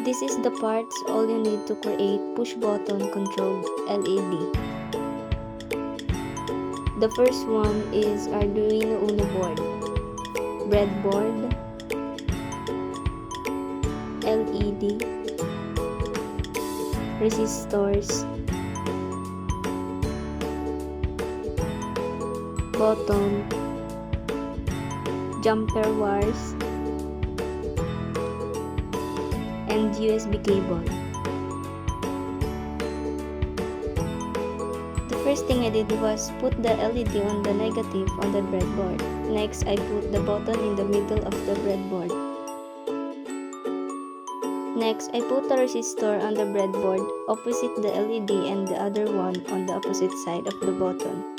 This is the parts all you need to create push-button controlled LED. The first one is Arduino Uno board, breadboard, LED, resistors, button, jumper wires, and USB cable. The first thing I did was put the LED on the negative on the breadboard. Next, I put the button in the middle of the breadboard. Next, I put the resistor on the breadboard opposite the LED and the other one on the opposite side of the button.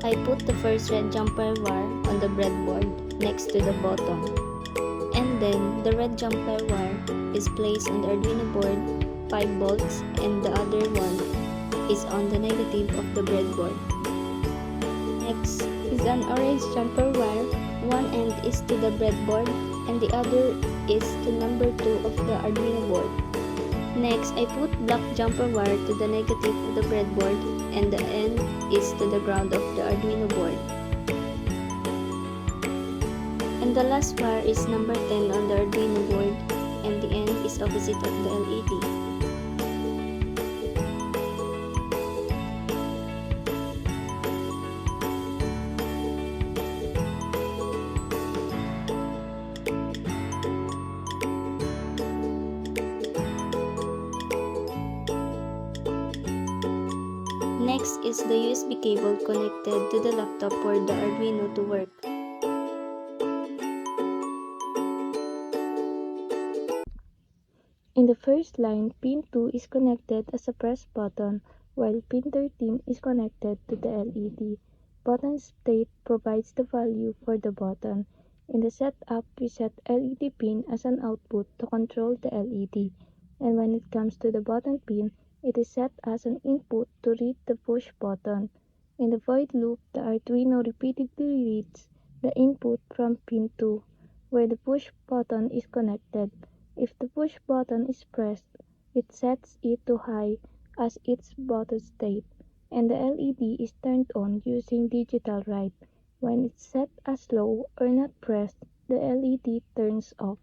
I put the first red jumper wire on the breadboard next to the bottom, and then the red jumper wire is placed on the Arduino board 5 volts and the other one is on the negative of the breadboard. Next is an orange jumper wire. One end is to the breadboard and the other is to number 2 of the Arduino board. Next, I put black jumper wire to the negative of the breadboard and the end is to the ground of the Arduino board. And the last wire is number 10 on the Arduino board and the end is opposite of the LED. Next is the USB cable connected to the laptop for the Arduino to work. In the first line, pin 2 is connected as a press button, while pin 13 is connected to the LED. Button state provides the value for the button. In the setup, we set LED pin as an output to control the LED, and when it comes to the button pin, it is set as an input to read the push button. In the void loop, the Arduino repeatedly reads the input from pin 2, where the push button is connected. If the push button is pressed, it sets it to high as its button state, and the LED is turned on using digital write. When it's set as low or not pressed, the LED turns off.